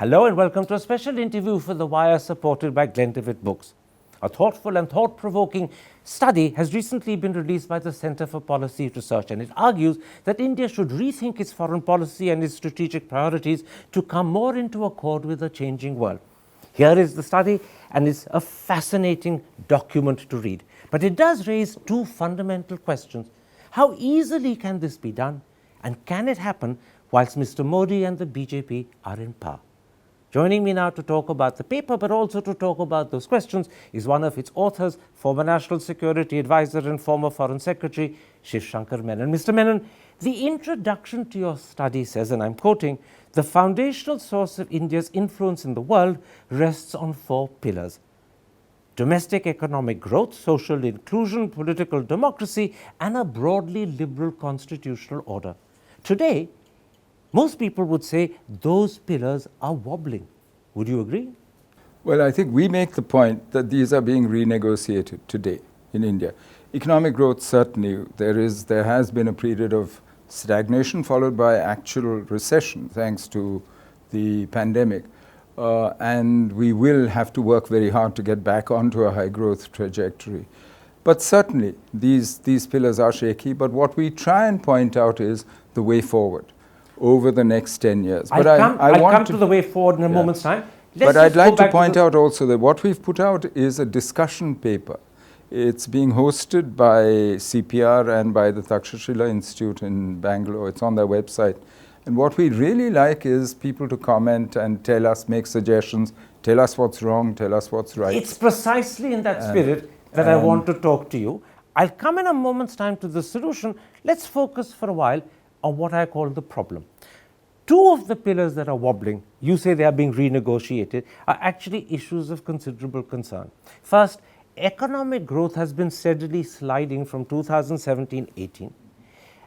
Hello and welcome to a special interview for The Wire supported by Glentivate Books. A thoughtful and thought-provoking study has recently been released by the Centre for Policy Research, and it argues that India should rethink its foreign policy and its strategic priorities to come more into accord with a changing world. Here is the study, and it's a fascinating document to read. But it does raise two fundamental questions. How easily can this be done? And can it happen whilst Mr. Modi and the BJP are in power? Joining me now to talk about the paper, but also to talk about those questions, is one of its authors, former National Security Advisor and former Foreign Secretary, Shivshankar Menon. Mr. Menon, the introduction to your study says, and I'm quoting, "The foundational source of India's influence in the world rests on four pillars: domestic economic growth, social inclusion, political democracy, and a broadly liberal constitutional order." Today, most people would say those pillars are wobbling. Would you agree? Well, I think we make the point that these are being renegotiated today in India. Economic growth, certainly, there has been a period of stagnation followed by actual recession thanks to the pandemic. And we will have to work very hard to get back onto a high growth trajectory. But certainly, these pillars are shaky. But what we try and point out is the way forward over the next 10 years. I'll come to the way forward in a moment's time. But I'd like to point out also that what we've put out is a discussion paper. It's being hosted by CPR and by the Takshashila Institute in Bangalore. It's on their website. And what we really like is people to comment and tell us, make suggestions, tell us what's wrong, tell us what's right. It's precisely in that spirit that I want to talk to you. I'll come in a moment's time to the solution. Let's focus for a while on what I call the problem. Two of the pillars that are wobbling, you say they are being renegotiated, are actually issues of considerable concern. First, economic growth has been steadily sliding from 2017-18.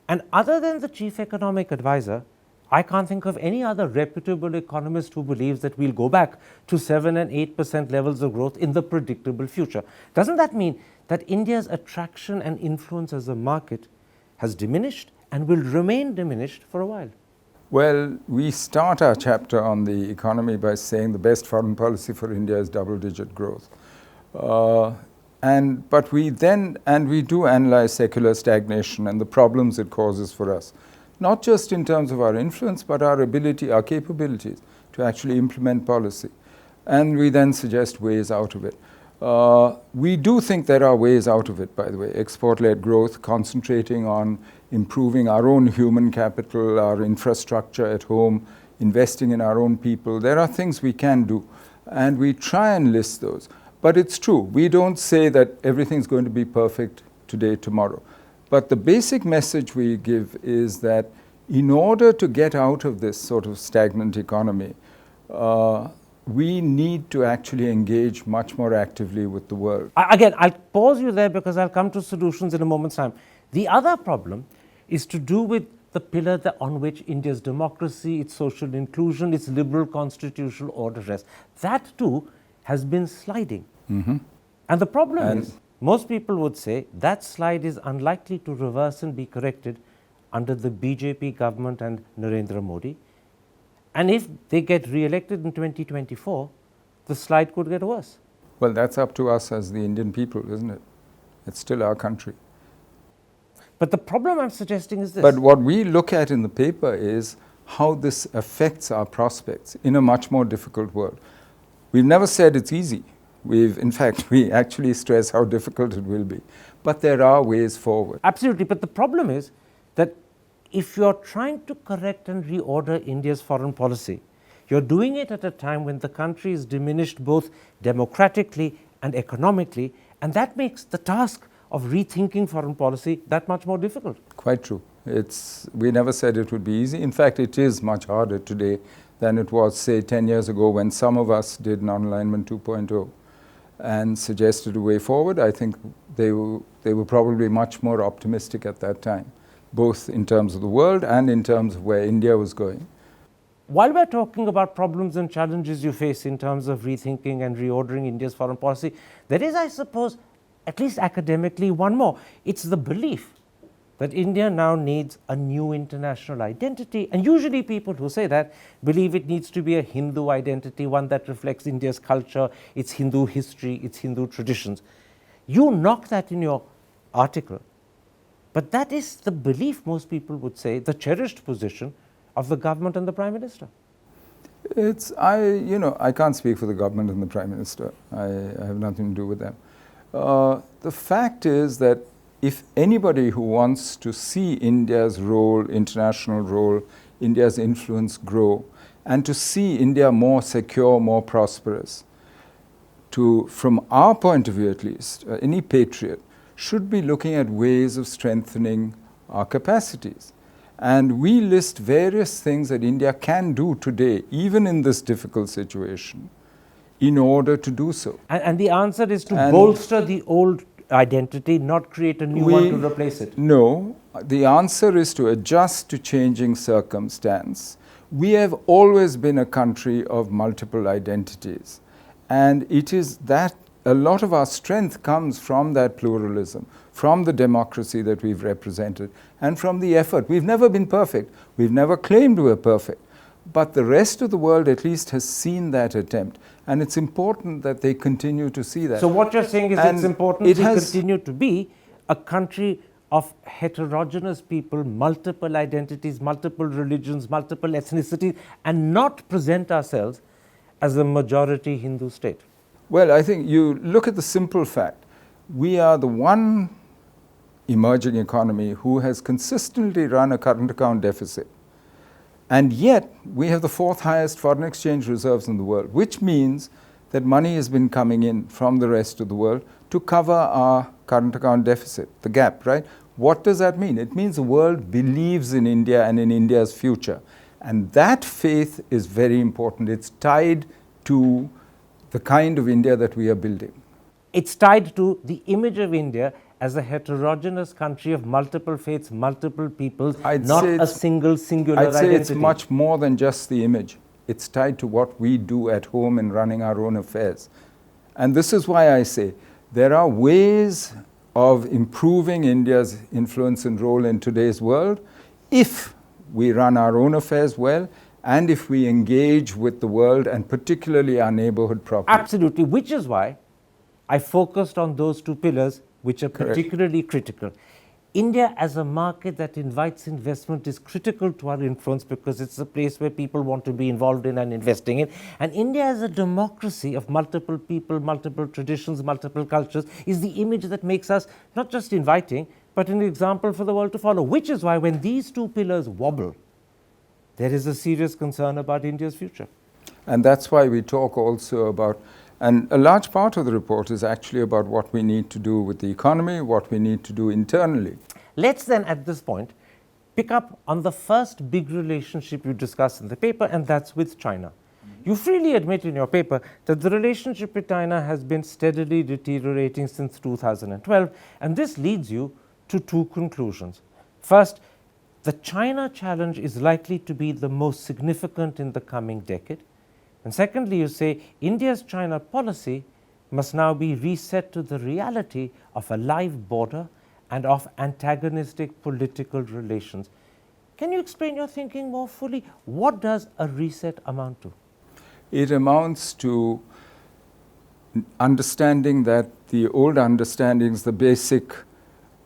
And other than the chief economic advisor, I can't think of any other reputable economist who believes that we'll go back to 7 and 8% levels of growth in the predictable future. Doesn't that mean that India's attraction and influence as a market has diminished and will remain diminished for a while? Well, we start our chapter on the economy by saying the best foreign policy for India is double-digit growth. But we do analyze secular stagnation and the problems it causes for us, not just in terms of our influence, but our ability, our capabilities to actually implement policy. And we then suggest ways out of it. We do think there are ways out of it, by the way. Export-led growth, concentrating on improving our own human capital, our infrastructure at home, investing in our own people. There are things we can do, and we try and list those. But it's true, we don't say that everything's going to be perfect today, tomorrow. But the basic message we give is that in order to get out of this sort of stagnant economy, we need to actually engage much more actively with the world. Again, I'll pause you there because I'll come to solutions in a moment's time. The other problem is to do with the pillar on which India's democracy, its social inclusion, its liberal constitutional order rests. That too has been sliding. Mm-hmm. And the problem is, most people would say that slide is unlikely to reverse and be corrected under the BJP government and Narendra Modi. And if they get re-elected in 2024, the slide could get worse. Well, that's up to us as the Indian people, isn't it? It's still our country. But the problem I'm suggesting is this. But what we look at in the paper is how this affects our prospects in a much more difficult world. We've never said it's easy. In fact, we actually stress how difficult it will be. But there are ways forward. Absolutely. But the problem is that if you're trying to correct and reorder India's foreign policy, you're doing it at a time when the country is diminished both democratically and economically, and that makes the task of rethinking foreign policy that much more difficult. Quite true. We never said it would be easy. In fact, it is much harder today than it was, say, 10 years ago when some of us did non-alignment 2.0 and suggested a way forward. I think they were probably much more optimistic at that time, both in terms of the world and in terms of where India was going. While we're talking about problems and challenges you face in terms of rethinking and reordering India's foreign policy, there is, I suppose, at least academically, one more. It's the belief that India now needs a new international identity. And usually people who say that believe it needs to be a Hindu identity, one that reflects India's culture, its Hindu history, its Hindu traditions. You knock that in your article, but that is the belief, most people would say, the cherished position of the government and the Prime Minister. I can't speak for the government and the Prime Minister. I have nothing to do with them. The fact is that if anybody who wants to see India's role, international role, India's influence grow, and to see India more secure, more prosperous, from our point of view at least, any patriot should be looking at ways of strengthening our capacities. And we list various things that India can do today, even in this difficult situation, in order to do so. And the answer is to bolster the old identity, not create a new one to replace it. No, the answer is to adjust to changing circumstance. We have always been a country of multiple identities. And it is that a lot of our strength comes from that pluralism, from the democracy that we've represented, and from the effort. We've never been perfect. We've never claimed we're perfect. But the rest of the world at least has seen that attempt. And it's important that they continue to see that. So what you're saying is it's important to continue to be a country of heterogeneous people, multiple identities, multiple religions, multiple ethnicities, and not present ourselves as a majority Hindu state. Well, I think you look at the simple fact. We are the one emerging economy who has consistently run a current account deficit. And yet, we have the fourth highest foreign exchange reserves in the world, which means that money has been coming in from the rest of the world to cover our current account deficit, the gap, right? What does that mean? It means the world believes in India and in India's future. And that faith is very important. It's tied to the kind of India that we are building. It's tied to the image of India as a heterogeneous country of multiple faiths, multiple peoples, not a single singular identity. I'd say it's much more than just the image. It's tied to what we do at home in running our own affairs. And this is why I say there are ways of improving India's influence and role in today's world if we run our own affairs well and if we engage with the world and particularly our neighborhood properly. Absolutely, which is why I focused on those two pillars which are particularly critical. India as a market that invites investment is critical to our influence because it's a place where people want to be involved in and investing in. And India as a democracy of multiple people, multiple traditions, multiple cultures is the image that makes us not just inviting, but an example for the world to follow. Which is why when these two pillars wobble, there is a serious concern about India's future. And that's why we talk also about, and a large part of the report is actually about what we need to do with the economy, what we need to do internally. Let's then, at this point, pick up on the first big relationship you discuss in the paper, and that's with China. You freely admit in your paper that the relationship with China has been steadily deteriorating since 2012, and this leads you to two conclusions. First, the China challenge is likely to be the most significant in the coming decade. And secondly, you say India's China policy must now be reset to the reality of a live border and of antagonistic political relations. Can you explain your thinking more fully? What does a reset amount to? It amounts to understanding that the old understandings, the basic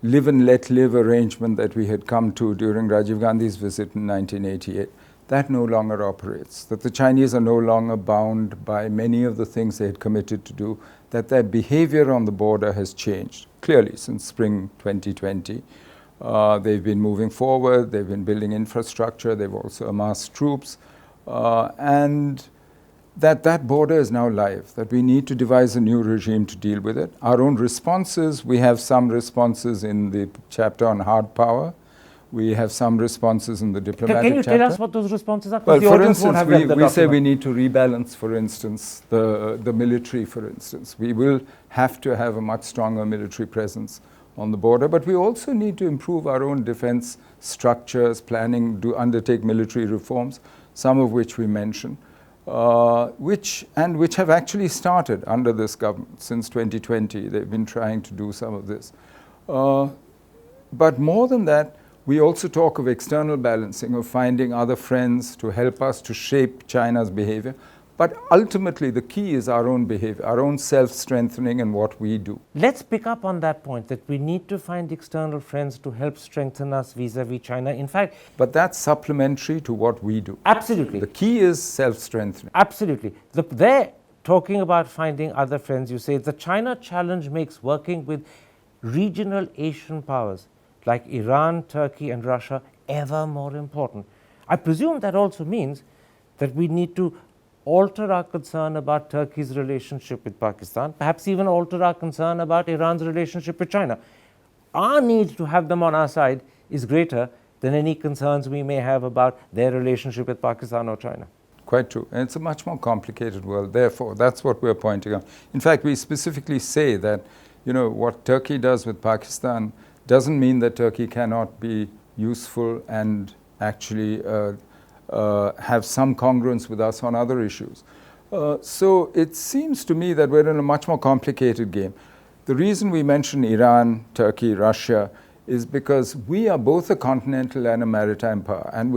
live and let live arrangement that we had come to during Rajiv Gandhi's visit in 1988, that no longer operates, that the Chinese are no longer bound by many of the things they had committed to do, that their behavior on the border has changed, clearly since spring 2020. They've been moving forward, they've been building infrastructure, they've also amassed troops, and that border is now live, that we need to devise a new regime to deal with it. Our own responses, we have some responses in the chapter on hard power. We have some responses in the diplomatic chapter. Can you tell us what those responses are? Well, for instance, we say we need to rebalance, for instance, the military, for instance. We will have to have a much stronger military presence on the border, but we also need to improve our own defense structures, planning, undertake military reforms, some of which we mentioned. Which have actually started under this government since 2020. They've been trying to do some of this. but more than that, we also talk of external balancing, of finding other friends to help us to shape China's behavior. But ultimately, the key is our own behavior, our own self-strengthening and what we do. Let's pick up on that point, that we need to find external friends to help strengthen us vis-a-vis China. In fact, but that's supplementary to what we do. Absolutely. The key is self-strengthening. Absolutely. They're talking about finding other friends. You say the China challenge makes working with regional Asian powers like Iran, Turkey, and Russia ever more important. I presume that also means that we need to alter our concern about Turkey's relationship with Pakistan, perhaps even alter our concern about Iran's relationship with China. Our need to have them on our side is greater than any concerns we may have about their relationship with Pakistan or China. Quite true. And it's a much more complicated world. Therefore, that's what we're pointing out. In fact, we specifically say that, what Turkey does with Pakistan doesn't mean that Turkey cannot be useful and actually have some congruence with us on other issues. So it seems to me that we're in a much more complicated game. The reason we mention Iran, Turkey, Russia is because we are both a continental and a maritime power. And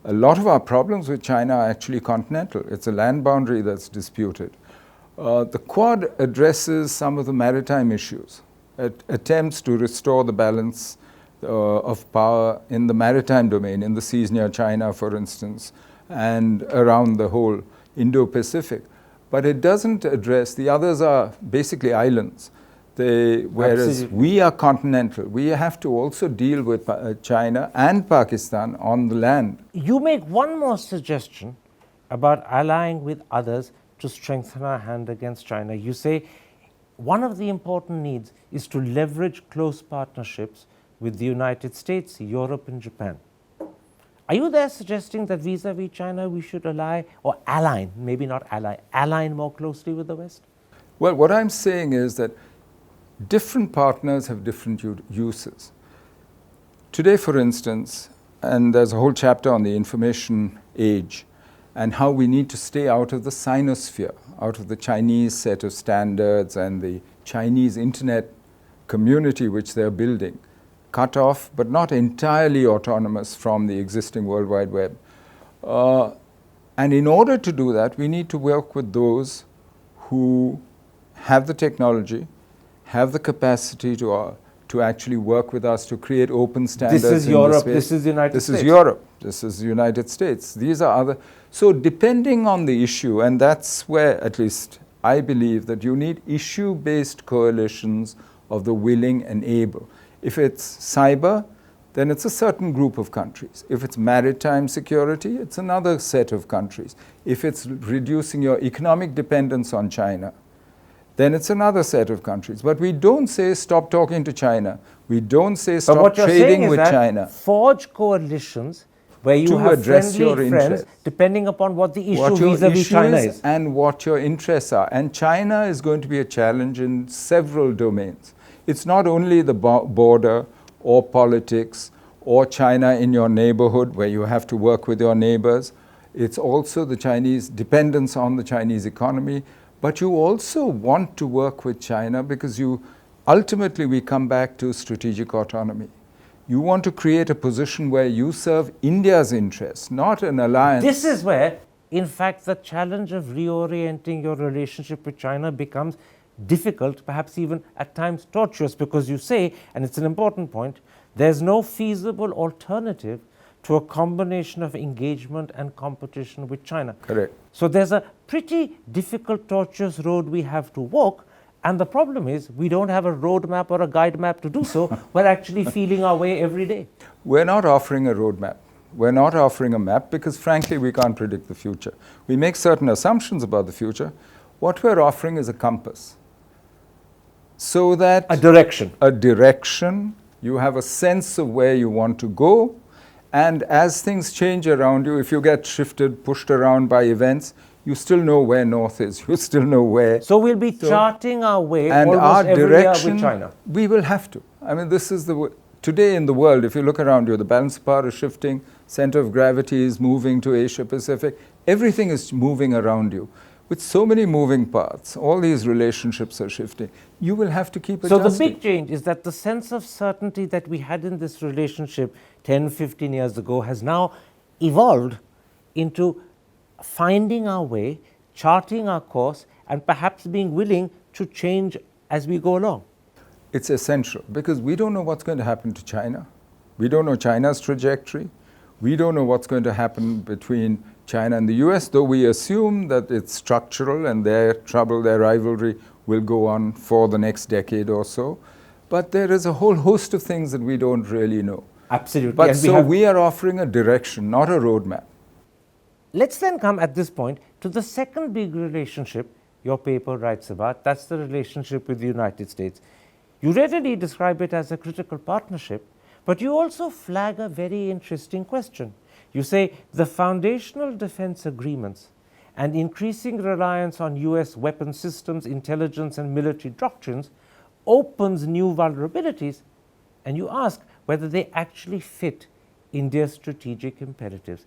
a lot of our problems with China are actually continental. It's a land boundary that's disputed. The Quad addresses some of the maritime issues. It attempts to restore the balance of power in the maritime domain, in the seas near China, for instance, and around the whole Indo-Pacific. But it doesn't address, the others are basically islands. Whereas Absolutely. we are continental. We have to also deal with China and Pakistan on the land. You make one more suggestion about allying with others to strengthen our hand against China. You say one of the important needs is to leverage close partnerships with the United States, Europe, and Japan. Are you there suggesting that vis-a-vis China we should ally, or align, maybe not ally, align more closely with the West? Well, what I'm saying is that different partners have different uses. Today, for instance, and there's a whole chapter on the information age and how we need to stay out of the Sinosphere, out of the Chinese set of standards and the Chinese internet community which they're building, cut off but not entirely autonomous from the existing World Wide Web. And in order to do that, we need to work with those who have the technology, have the capacity to actually work with us to create open standards. This is Europe, this is the United States. This is Europe, this is the United States. These are other. So depending on the issue, and that's where at least I believe that you need issue-based coalitions of the willing and able. If it's cyber, then it's a certain group of countries. If it's maritime security, it's another set of countries. If it's reducing your economic dependence on China, then it's another set of countries. But we don't say stop talking to China. We don't say stop trading with China. Forge coalitions where you have friendly friends depending upon what the issue vis-a-vis China is. And what your interests are. And China is going to be a challenge in several domains. It's not only the border or politics or China in your neighborhood where you have to work with your neighbors. It's also the Chinese dependence on the Chinese economy. But you also want to work with China because ultimately we come back to strategic autonomy. You want to create a position where you serve India's interests, not an alliance. This is where, in fact, the challenge of reorienting your relationship with China becomes difficult, perhaps even at times tortuous, because you say, and it's an important point, there's no feasible alternative to a combination of engagement and competition with China. Correct. So there's a pretty difficult, tortuous road we have to walk, and the problem is we don't have a roadmap or a guide map to do so. We're actually feeling our way every day. We're not offering a roadmap. We're not offering a map because, frankly, we can't predict the future. We make certain assumptions about the future. What we're offering is a compass. So that a direction, you have a sense of where you want to go. And as things change around you, if you get shifted, pushed around by events, you still know where north is. You still know where. So we'll be charting our way and almost our every direction, year with China. We will have to. I mean, this is today in the world, if you look around you, the balance of power is shifting, center of gravity is moving to Asia Pacific. Everything is moving around you. with so many moving parts, all these relationships are shifting. You will have to keep adjusting. So the big change is that the sense of certainty that we had in this relationship 10, 15 years ago has now evolved into finding our way, charting our course, and perhaps being willing to change as we go along. It's essential because we don't know what's going to happen to China. We don't know China's trajectory. We don't know what's going to happen between China and the US, though we assume that it's structural and their trouble, their rivalry will go on for the next decade or so. But there is a whole host of things that we don't really know. Absolutely. But and so we are offering a direction, not a roadmap. Let's then come at this point to the second big relationship your paper writes about. That's the relationship with the United States. You readily describe it as a critical partnership, but you also flag a very interesting question. You say the foundational defense agreements and increasing reliance on US weapon systems, intelligence, and military doctrines opens new vulnerabilities, and you ask whether they actually fit India's strategic imperatives.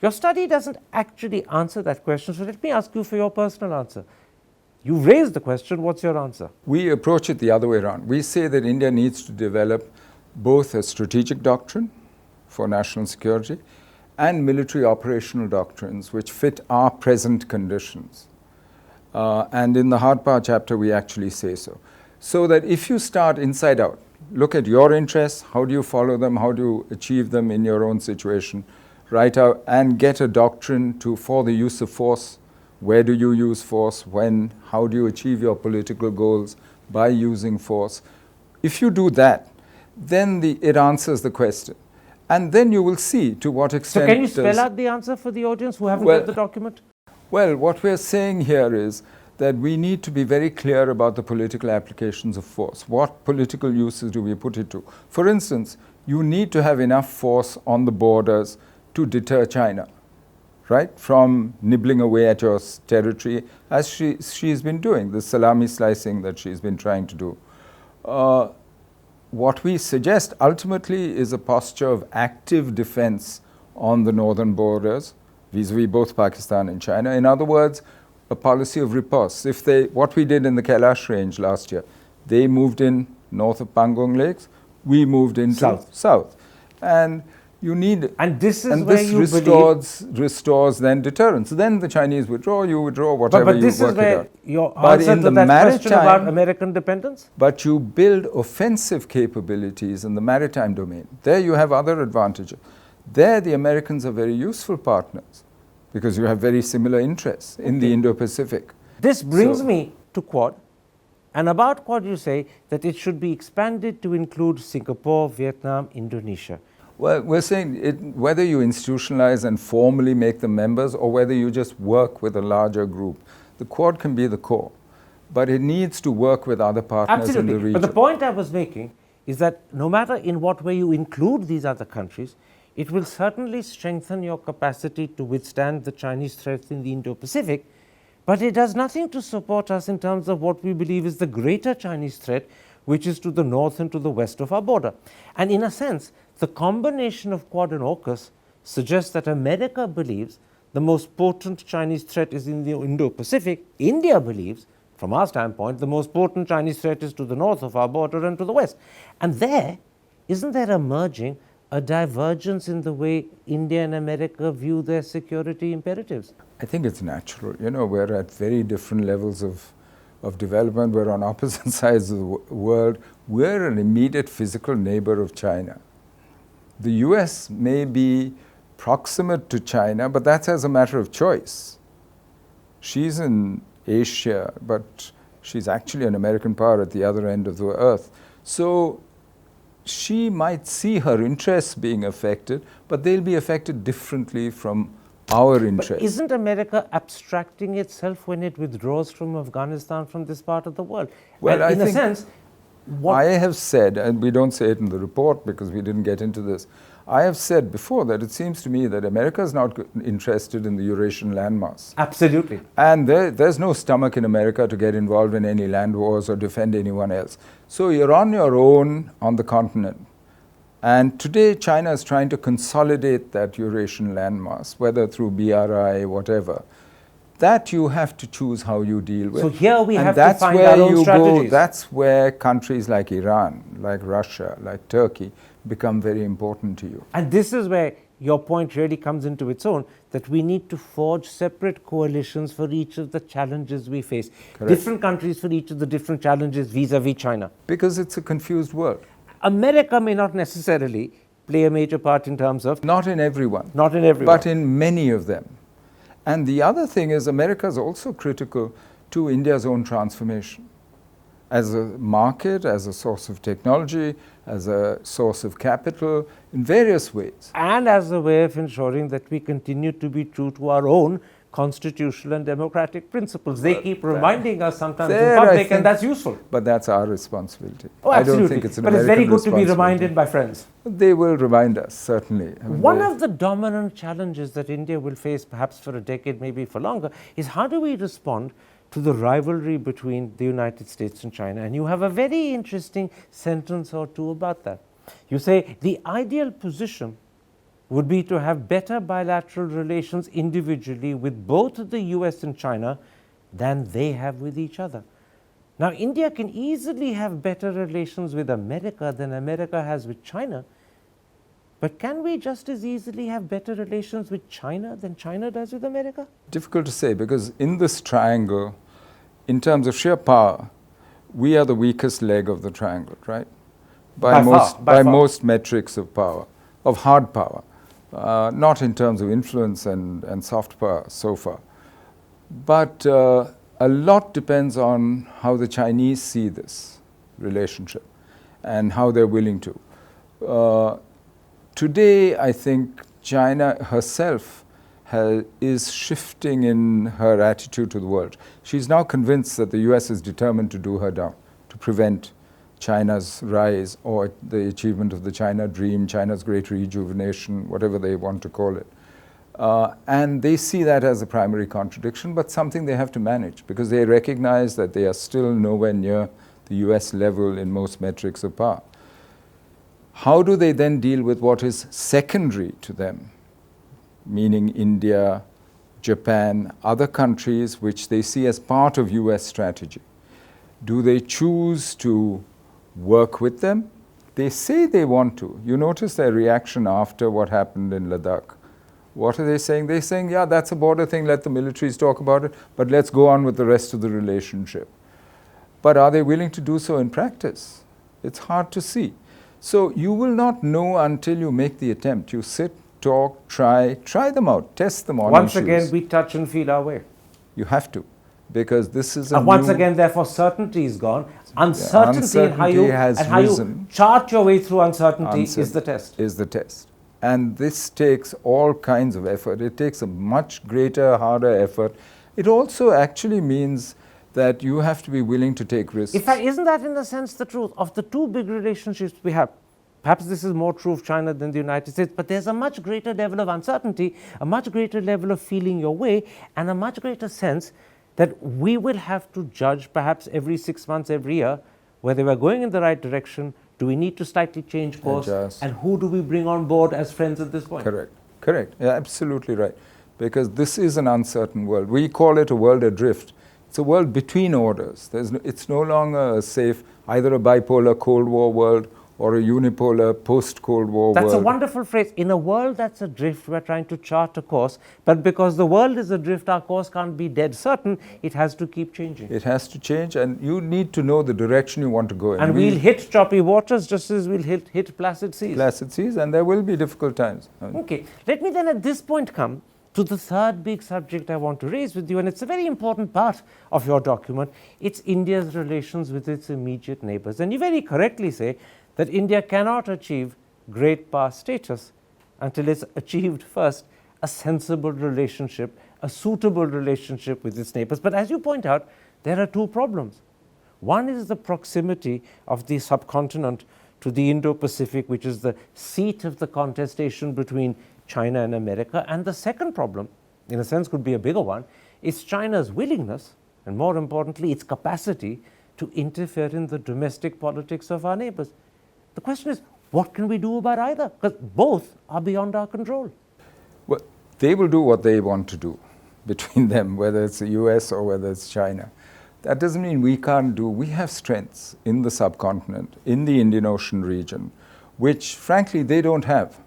Your study doesn't actually answer that question, so let me ask you for your personal answer. You've raised the question, what's your answer? We approach it the other way around. We say that India needs to develop both a strategic doctrine for national security and military operational doctrines which fit our present conditions. And in the hard power chapter, we actually say so. So that if you start inside out, look at your interests, how do you follow them, how do you achieve them in your own situation, write out and get a doctrine for the use of force. Where do you use force, when, how do you achieve your political goals by using force? If you do that, then it answers the question. And then you will see to what extent. So can you spell out the answer for the audience who haven't read the document? Well, what we're saying here is that we need to be very clear about the political applications of force. What political uses do we put it to? For instance, you need to have enough force on the borders to deter China, right, from nibbling away at your territory, as she's been doing, the salami slicing that she's been trying to do. What we suggest ultimately is a posture of active defense on the northern borders, vis-a-vis both Pakistan and China. In other words, a policy of riposte. What we did in the Kailash range last year, they moved in north of Pangong Lakes, we moved into south. And you need, and this restores then deterrence. Then the Chinese withdraw, you withdraw, whatever you work it out. But this is where your answer to that question about American dependence? But you build offensive capabilities in the maritime domain. There you have other advantages. There the Americans are very useful partners because you have very similar interests in the Indo-Pacific. This brings me to Quad. And about Quad you say that it should be expanded to include Singapore, Vietnam, Indonesia. Well, we're saying whether you institutionalize and formally make them members or whether you just work with a larger group. The Quad can be the core, but it needs to work with other partners in the region. But the point I was making is that no matter in what way you include these other countries, it will certainly strengthen your capacity to withstand the Chinese threats in the Indo-Pacific, but it does nothing to support us in terms of what we believe is the greater Chinese threat, which is to the north and to the west of our border. And in a sense, the combination of Quad and AUKUS suggests that America believes the most potent Chinese threat is in the Indo-Pacific. India believes, from our standpoint, the most potent Chinese threat is to the north of our border and to the west. And isn't there emerging a divergence in the way India and America view their security imperatives? I think it's natural. You know, we're at very different levels of development. We're on opposite sides of the world. We're an immediate physical neighbor of China. The US may be proximate to China, but that's as a matter of choice. She's in Asia, but she's actually an American power at the other end of the earth. So she might see her interests being affected, but they'll be affected differently from our interests. But isn't America abstracting itself when it withdraws from Afghanistan, from this part of the world? Well, and in a sense, I have said, and we don't say it in the report because we didn't get into this, I have said before that it seems to me that America is not interested in the Eurasian landmass. Absolutely. And there's no stomach in America to get involved in any land wars or defend anyone else. So you're on your own on the continent. And today China is trying to consolidate that Eurasian landmass, whether through BRI, whatever. that you have to choose how you deal with. So here we and have to that's find where our own you strategies. go, that's where countries like Iran, like Russia, like Turkey become very important to you. And this is where your point really comes into its own, that we need to forge separate coalitions for each of the challenges we face. Correct. Different countries for each of the different challenges vis-a-vis China. Because it's a confused world. America may not necessarily play a major part in terms of... Not in everyone. Not in everyone. But in many of them. And the other thing is America is also critical to India's own transformation. As a market, as a source of technology, as a source of capital, in various ways. And as a way of ensuring that we continue to be true to our own constitutional and democratic principles. They keep reminding us sometimes in public, and that's useful. But that's our responsibility. Oh, absolutely. I don't think it's an But American it's very good to be responsibility. reminded by friends. They will remind us, certainly. I mean, One of the dominant challenges that India will face, perhaps for a decade, maybe for longer, is how do we respond to the rivalry between the United States and China? And you have a very interesting sentence or two about that. You say the ideal position would be to have better bilateral relations individually with both the US and China than they have with each other. Now, India can easily have better relations with America than America has with China, but can we just as easily have better relations with China than China does with America? Difficult to say, because in this triangle, in terms of sheer power, we are the weakest leg of the triangle, right? By most metrics of power, of hard power. Not in terms of influence and soft power so far. But a lot depends on how the Chinese see this relationship and how they're willing to. Today, I think China herself is shifting in her attitude to the world. She's now convinced that the US is determined to do her down, to prevent China's rise or the achievement of the China dream, China's great rejuvenation, whatever they want to call it. And they see that as a primary contradiction, but something they have to manage, because they recognize that they are still nowhere near the US level in most metrics of power. How do they then deal with what is secondary to them, meaning India, Japan, other countries which they see as part of US strategy? Do they choose to work with them? They say they want to. You notice their reaction after what happened in Ladakh. What are they saying? They're saying, yeah, that's a border thing, let the militaries talk about it, but let's go on with the rest of the relationship. But are they willing to do so in practice? It's hard to see. So you will not know until you make the attempt. You sit, talk, try them out, test them on Once issues. again, we touch and feel our way. You have to, because this is a and once again, therefore, certainty is gone. Uncertainty in how you chart your way through uncertainty is the test. Is the test. And this takes all kinds of effort. It takes a much greater, harder effort. It also actually means that you have to be willing to take risks. In fact, isn't that in a sense the truth? Of the two big relationships we have, perhaps this is more true of China than the United States, but there's a much greater level of uncertainty, a much greater level of feeling your way, and a much greater sense that we will have to judge perhaps every 6 months, every year, whether we're going in the right direction, do we need to slightly change course, adjust, and who do we bring on board as friends at this point? Correct. Yeah, absolutely right. Because this is an uncertain world. We call it a world adrift. It's a world between orders. It's no longer a safe, either a bipolar Cold War world or a unipolar post-Cold War world. That's a wonderful phrase. In a world that's adrift, we're trying to chart a course, but because the world is adrift, our course can't be dead certain. It has to keep changing. It has to change, and you need to know the direction you want to go in. And we'll hit choppy waters just as we'll hit placid seas. Placid seas, and there will be difficult times. Okay. Let me then at this point come to the third big subject I want to raise with you, and it's a very important part of your document. It's India's relations with its immediate neighbours. And you very correctly say that India cannot achieve great power status until it's achieved first a sensible relationship, a suitable relationship with its neighbours. But as you point out, there are two problems. One is the proximity of the subcontinent to the Indo-Pacific, which is the seat of the contestation between China and America. And the second problem, in a sense could be a bigger one, is China's willingness, and more importantly, its capacity to interfere in the domestic politics of our neighbours. The question is, what can we do about either? Because both are beyond our control. Well, they will do what they want to do, between them, whether it's the US or whether it's China. That doesn't mean we can't do. We have strengths in the subcontinent, in the Indian Ocean region, which frankly they don't have.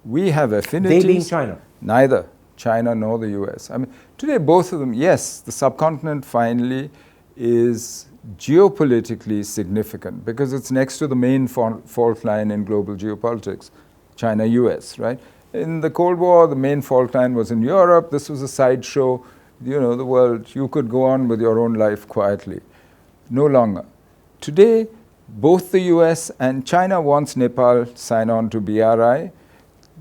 We have affinities. They being China? Neither China nor the US. I mean, today both of them, yes, the subcontinent finally is geopolitically significant because it's next to the main fault line in global geopolitics, China-US, right? In the Cold War, the main fault line was in Europe. This was a sideshow. You know, the world, you could go on with your own life quietly. No longer. Today, both the US and China wants Nepal to sign on to BRI.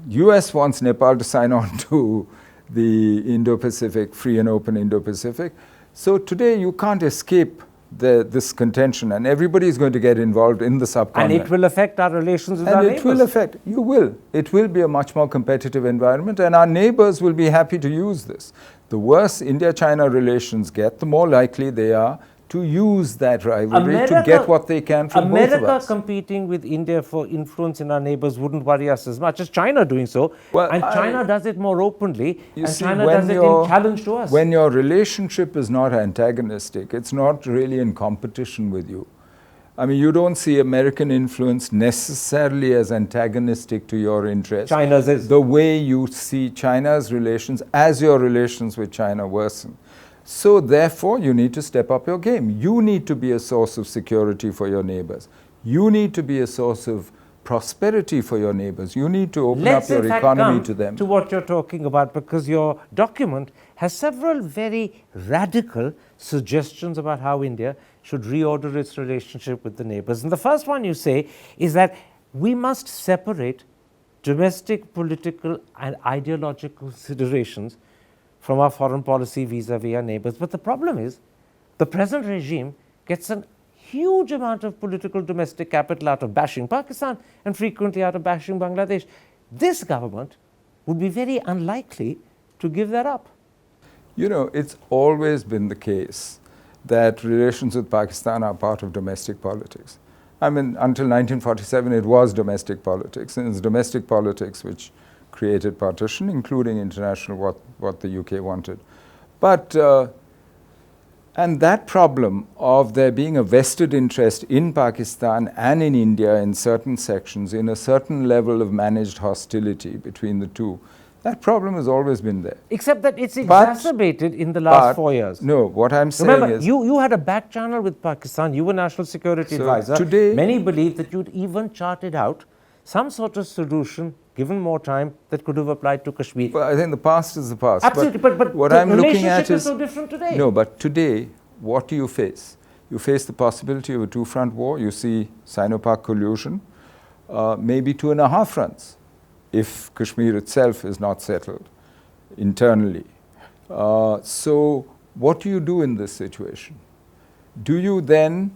US wants Nepal to sign on to the Indo-Pacific, free and open Indo-Pacific. So today you can't escape this contention, and everybody is going to get involved in the subcontinent. And it will affect our relations with our neighbours. And it will affect, you will. It will be a much more competitive environment, and our neighbours will be happy to use this. The worse India-China relations get, the more likely they are to use that rivalry to get what they can from both of us. America competing with India for influence in our neighbours wouldn't worry us as much as China doing so. Well, and China does it more openly, and China does it in challenge to us. When your relationship is not antagonistic, it's not really in competition with you. I mean, you don't see American influence necessarily as antagonistic to your interests. China's is. The way you see China's relations as your relations with China worsen. So therefore, you need to step up your game. You need to be a source of security for your neighbors. You need to be a source of prosperity for your neighbors. You need to open up your economy to them. To what you're talking about, because your document has several very radical suggestions about how India should reorder its relationship with the neighbors. And the first one you say is that we must separate domestic, political, and ideological considerations from our foreign policy vis-a-vis our neighbors. But the problem is, the present regime gets a huge amount of political domestic capital out of bashing Pakistan and frequently out of bashing Bangladesh. This government would be very unlikely to give that up. You know, it's always been the case that relations with Pakistan are part of domestic politics. I mean, until 1947, it was domestic politics, and it's domestic politics which created partition, including international, what the UK wanted. But, and that problem of there being a vested interest in Pakistan and in India in certain sections, in a certain level of managed hostility between the two, that problem has always been there. Except that it's exacerbated in the last 4 years. No, what I'm saying Remember, is... you had a back channel with Pakistan, you were National Security Advisor. Today, many believe that you'd even charted out some sort of solution, given more time, that could have applied to Kashmir. Well, I think the past is the past. Absolutely, but what the I'm looking at is so different today. No, but today, what do you face? You face the possibility of a two-front war. You see Sino-Pak collusion, maybe 2.5 fronts, if Kashmir itself is not settled internally. So what do you do in this situation? Do you then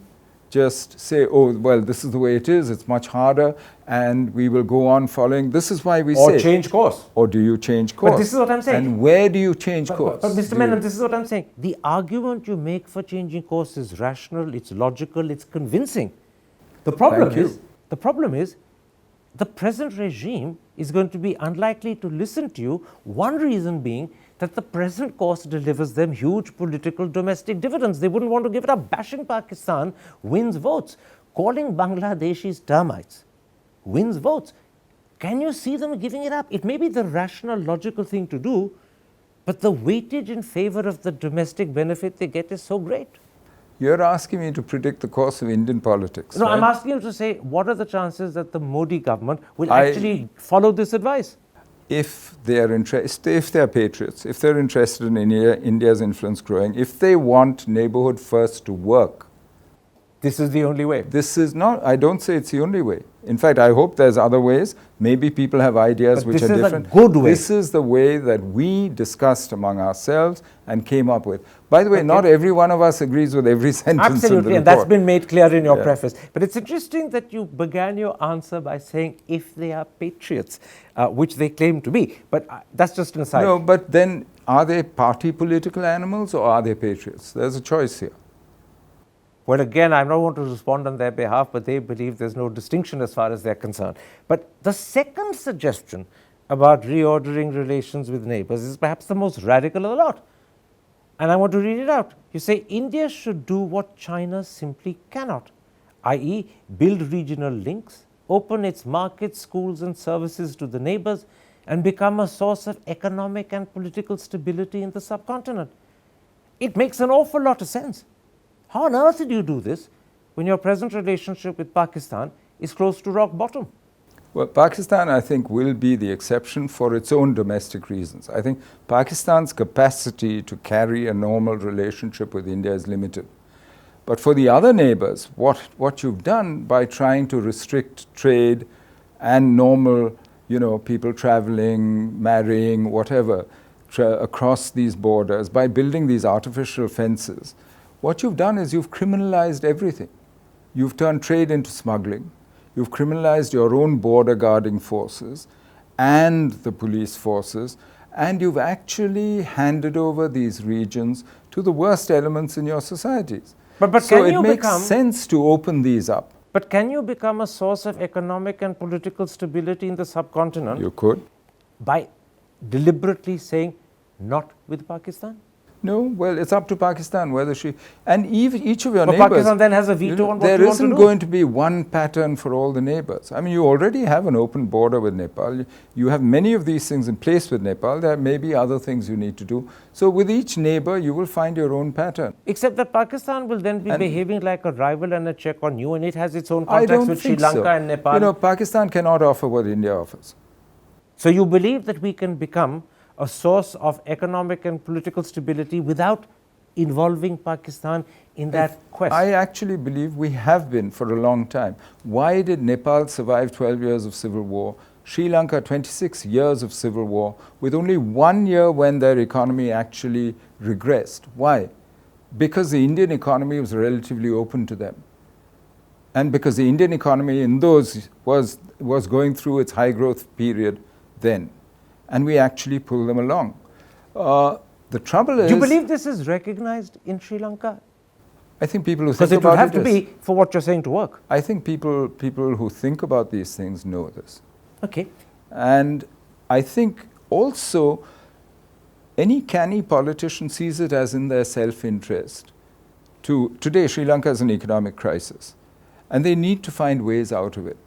just say, oh, well, this is the way it is, it's much harder, and we will go on following? This is why we say... Or change course. Or do you change course? But this is what I'm saying. And where do you change course? But Mr. Menon, this is what I'm saying. The argument you make for changing course is rational, it's logical, it's convincing. The problem is, the present regime is going to be unlikely to listen to you. One reason being that the present course delivers them huge political domestic dividends. They wouldn't want to give it up. Bashing Pakistan wins votes. Calling Bangladeshis termites wins votes. Can you see them giving it up? It may be the rational, logical thing to do, but the weightage in favor of the domestic benefit they get is so great. You're asking me to predict the course of Indian politics. No, right? I'm asking you to say, what are the chances that the Modi government will actually follow this advice? If they are interested, if they are patriots, if they're interested in India's influence growing, if they want neighborhood first to work. This is the only way. This is not, I don't say it's the only way. In fact, I hope there's other ways. Maybe people have ideas which are different. This is a good way. This is the way that we discussed among ourselves and came up with. By the way, not every one of us agrees with every sentence Absolutely, in the report. and that's been made clear in your preface. But it's interesting that you began your answer by saying, if they are patriots, which they claim to be. But that's just an aside. No, but then are they party political animals or are they patriots? There's a choice here. Well, again, I don't want to respond on their behalf, but they believe there's no distinction as far as they're concerned. But the second suggestion about reordering relations with neighbors is perhaps the most radical of the lot. And I want to read it out. You say India should do what China simply cannot, i.e., build regional links, open its markets, schools, and services to the neighbours, and become a source of economic and political stability in the subcontinent. It makes an awful lot of sense. How on earth did you do this when your present relationship with Pakistan is close to rock bottom? Well, Pakistan, I think, will be the exception for its own domestic reasons. I think Pakistan's capacity to carry a normal relationship with India is limited. But for the other neighbors, what you've done by trying to restrict trade and normal, people traveling, marrying, whatever, across these borders, by building these artificial fences, what you've done is you've criminalized everything. You've turned trade into smuggling. You've criminalized your own border guarding forces and the police forces, and you've actually handed over these regions to the worst elements in your societies. But so can you it makes become, sense to open these up. But can you become a source of economic and political stability in the subcontinent? You could. By deliberately saying not with Pakistan? No, well, it's up to Pakistan whether she, and each of your But neighbors. Pakistan then has a veto on what there you want to isn't do. going to be one pattern for all the neighbors. I mean, you already have an open border with Nepal. You have many of these things in place with Nepal. There may be other things you need to do. So with each neighbor, you will find your own pattern. Except that Pakistan will then be behaving like a rival and a check on you, and it has its own I contacts don't with Sri think Lanka so. and Nepal. Pakistan cannot offer what India offers. So you believe that we can become a source of economic and political stability without involving Pakistan in that quest? I actually believe we have been for a long time. Why did Nepal survive 12 years of civil war? Sri Lanka 26 years of civil war, with only 1 year when their economy actually regressed. Why? Because the Indian economy was relatively open to them. And because the Indian economy in those was going through its high growth period then. And we actually pulled them along. The trouble is... Do you believe this is recognized in Sri Lanka? I think people who Because think it would about have to be for what you're saying to work. I think people who think about these things know this. Okay. And I think also any canny politician sees it as in their self-interest. Today, Sri Lanka is an economic crisis. And they need to find ways out of it.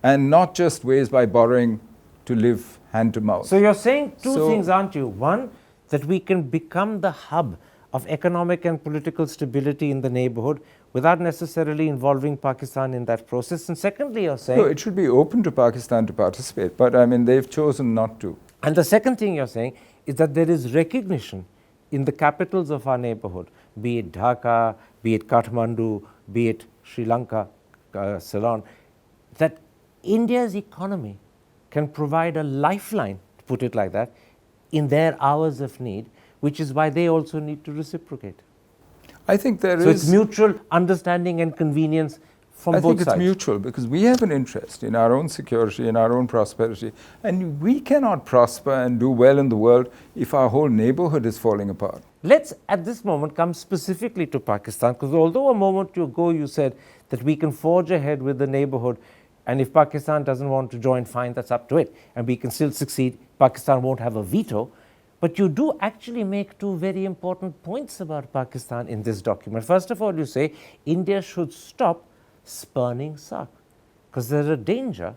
And not just ways by borrowing to live hand to mouth. So you're saying two things, aren't you? One, that we can become the hub of economic and political stability in the neighborhood without necessarily involving Pakistan in that process. And secondly, you're saying... No, it should be open to Pakistan to participate, but I mean, they've chosen not to. And the second thing you're saying is that there is recognition in the capitals of our neighborhood, be it Dhaka, be it Kathmandu, be it Sri Lanka, Ceylon, that India's economy can provide a lifeline, to put it like that, in their hours of need, which is why they also need to reciprocate. I think there is... So it's mutual understanding and convenience from both sides. I think it's mutual because we have an interest in our own security, in our own prosperity, and we cannot prosper and do well in the world if our whole neighborhood is falling apart. Let's, at this moment, come specifically to Pakistan, because although a moment ago you said that we can forge ahead with the neighborhood, and if Pakistan doesn't want to join, fine, that's up to it, and we can still succeed, Pakistan won't have a veto. But you do actually make two very important points about Pakistan in this document. First of all, you say India should stop spurning SAARC, because there's a danger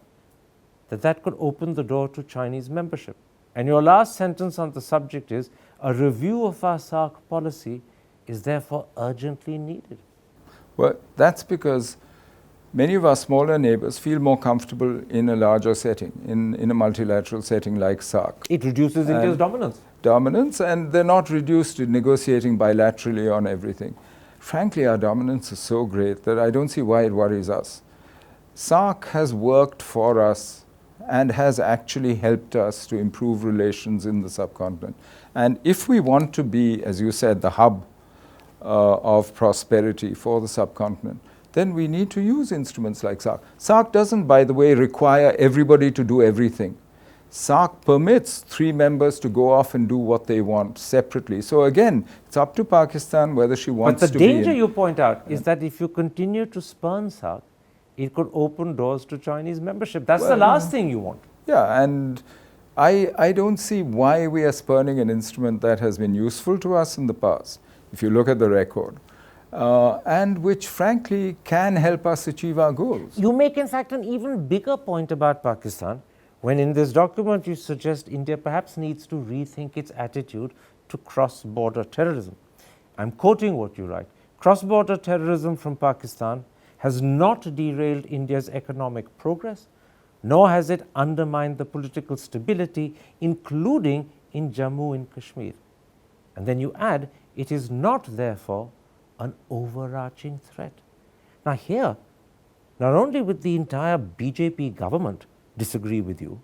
that that could open the door to Chinese membership. And your last sentence on the subject is, a review of our SAARC policy is therefore urgently needed. Well, that's because many of our smaller neighbors feel more comfortable in a larger setting, in a multilateral setting like SAARC. It reduces India's dominance. And they're not reduced to negotiating bilaterally on everything. Frankly, our dominance is so great that I don't see why it worries us. SAARC has worked for us and has actually helped us to improve relations in the subcontinent. And if we want to be, as you said, the hub of prosperity for the subcontinent, then we need to use instruments like SAARC. SAARC doesn't, by the way, require everybody to do everything. SAARC permits 3 members to go off and do what they want separately. So again, it's up to Pakistan whether she wants to be. But the danger you point out is that if you continue to spurn SAARC, it could open doors to Chinese membership. That's the last thing you want. Yeah, and I don't see why we are spurning an instrument that has been useful to us in the past, if you look at the record, and which frankly can help us achieve our goals. You make in fact an even bigger point about Pakistan when in this document you suggest India perhaps needs to rethink its attitude to cross-border terrorism. I'm quoting what you write. Cross-border terrorism from Pakistan has not derailed India's economic progress, nor has it undermined the political stability, including in Jammu and Kashmir. And then you add, it is not therefore an overarching threat. Now here, not only would the entire BJP government disagree with you,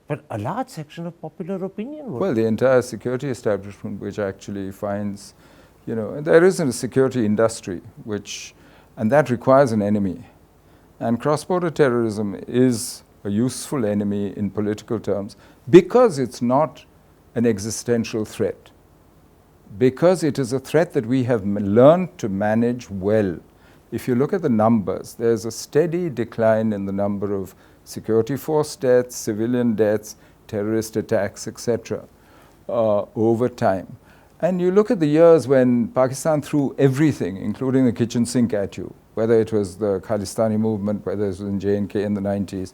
but a large section of popular opinion would. Well, the entire security establishment, which actually finds, there isn't a security industry, and that requires an enemy. And cross-border terrorism is a useful enemy in political terms because it's not an existential threat, because it is a threat that we have learned to manage well. If you look at the numbers, there's a steady decline in the number of security force deaths, civilian deaths, terrorist attacks, etc. Over time. And you look at the years when Pakistan threw everything, including the kitchen sink at you, whether it was the Khalistani movement, whether it was in J&K in the 90s,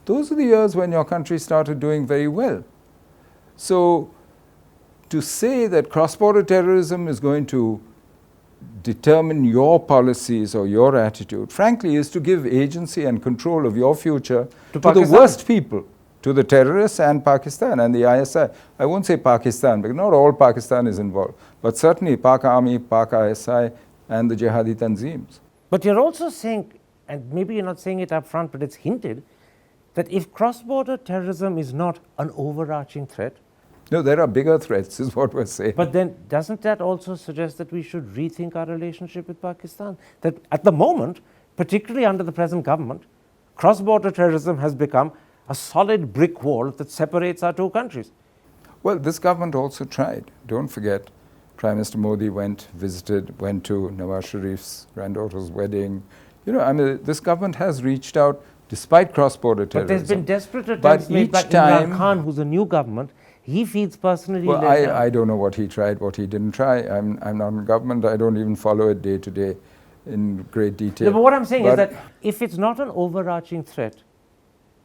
those are the years when your country started doing very well. So to say that cross-border terrorism is going to determine your policies or your attitude, frankly, is to give agency and control of your future to the worst people, to the terrorists and Pakistan and the ISI. I won't say Pakistan, because not all Pakistan is involved, but certainly Pak Army, Pak ISI, and the jihadi tanzeems. But you're also saying, and maybe you're not saying it up front, but it's hinted, that if cross-border terrorism is not an overarching threat. No, there are bigger threats, is what we're saying. But then doesn't that also suggest that we should rethink our relationship with Pakistan? That at the moment, particularly under the present government, cross-border terrorism has become a solid brick wall that separates our two countries. Well, this government also tried. Don't forget, Prime Minister Modi went to Nawaz Sharif's granddaughter's wedding. This government has reached out despite cross-border terrorism. But there's been desperate attempts made by Imran Khan, who's a new government. He feels personally. Well, I don't know what he tried, what he didn't try. I'm not in government. I don't even follow it day to day in great detail. No, but what I'm saying is that if it's not an overarching threat,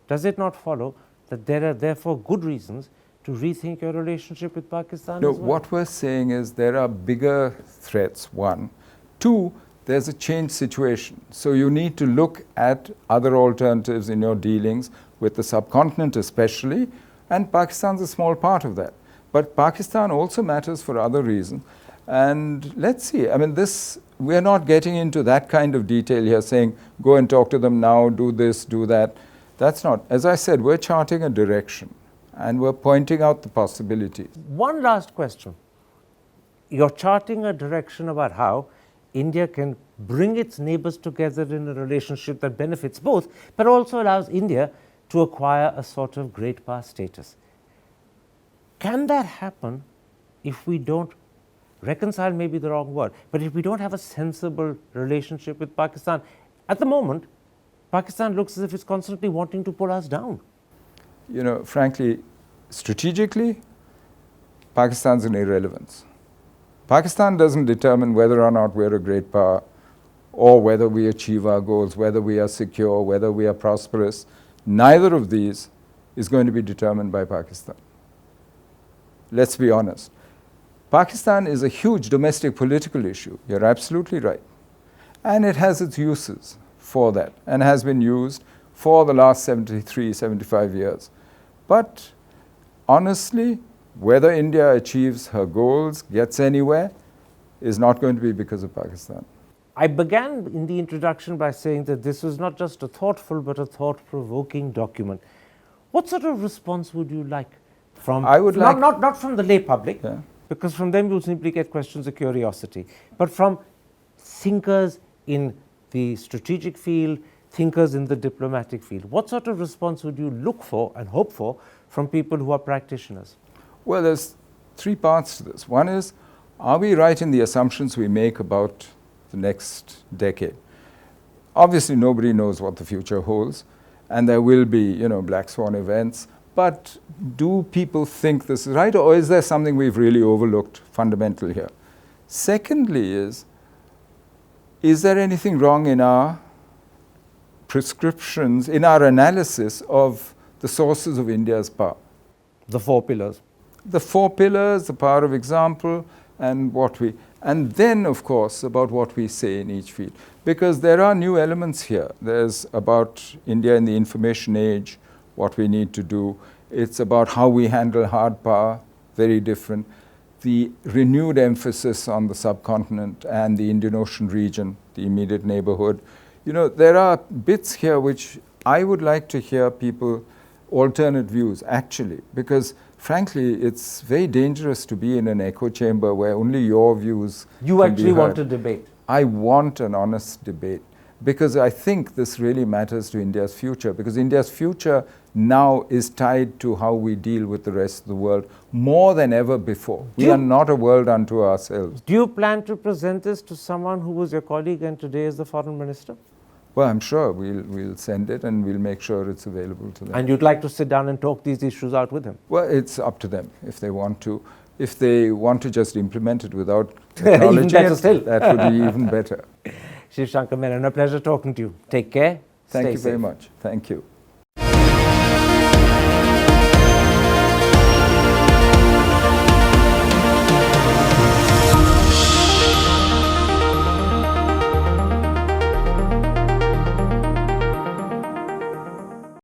does it not follow that there are therefore good reasons to rethink your relationship with Pakistan? No, as well? what we're saying is there are bigger threats, one. Two, there's a changed situation. So you need to look at other alternatives in your dealings with the subcontinent especially, and Pakistan's a small part of that. But Pakistan also matters for other reasons. And let's see, we're not getting into that kind of detail here, saying, go and talk to them now, do this, do that. That's not. As I said, we're charting a direction, and we're pointing out the possibilities. One last question. You're charting a direction about how India can bring its neighbours together in a relationship that benefits both, but also allows India to acquire a sort of great power status. Can that happen if we don't reconcile, maybe the wrong word, but if we don't have a sensible relationship with Pakistan? At the moment, Pakistan looks as if it's constantly wanting to pull us down. Frankly, strategically, Pakistan's an irrelevance. Pakistan doesn't determine whether or not we're a great power, or whether we achieve our goals, whether we are secure, whether we are prosperous. Neither of these is going to be determined by Pakistan. Let's be honest. Pakistan is a huge domestic political issue. You're absolutely right. And it has its uses for that, and has been used for the last 73, 75 years. But honestly, whether India achieves her goals, gets anywhere, is not going to be because of Pakistan. I began in the introduction by saying that this was not just a thoughtful but a thought-provoking document. What sort of response would you like from, not from the lay public, because from them you'll simply get questions of curiosity, but from thinkers in the strategic field, thinkers in the diplomatic field? What sort of response would you look for and hope for from people who are practitioners? Well, there's three parts to this. One is, are we right in the assumptions we make about the next decade? Obviously, nobody knows what the future holds, and there will be, black swan events. But do people think this is right, or is there something we've really overlooked fundamental here? Secondly is there anything wrong in our prescriptions, in our analysis of the sources of India's power? The four pillars. The four pillars, the power of example, and and then, of course, about what we say in each field. Because there are new elements here. There's about India in the information age, what we need to do. It's about how we handle hard power, very different. The renewed emphasis on the subcontinent and the Indian Ocean region, the immediate neighborhood. You know, there are bits here which I would like to hear people, alternate views, actually, because frankly, it's very dangerous to be in an echo chamber where only your views You can actually be heard. want a debate. I want an honest debate, because I think this really matters to India's future, because India's future now is tied to how we deal with the rest of the world more than ever before. We are not a world unto ourselves. Do you plan to present this to someone who was your colleague and today is the foreign minister? Well, I'm sure we'll send it and we'll make sure it's available to them. And you'd like to sit down and talk these issues out with him? Well, it's up to them if they want to. If they want to just implement it without acknowledging better it, still. that would be even better. Shivshankar Menon, a pleasure talking to you. Take care. Thank Stay you very safe. much. Thank you.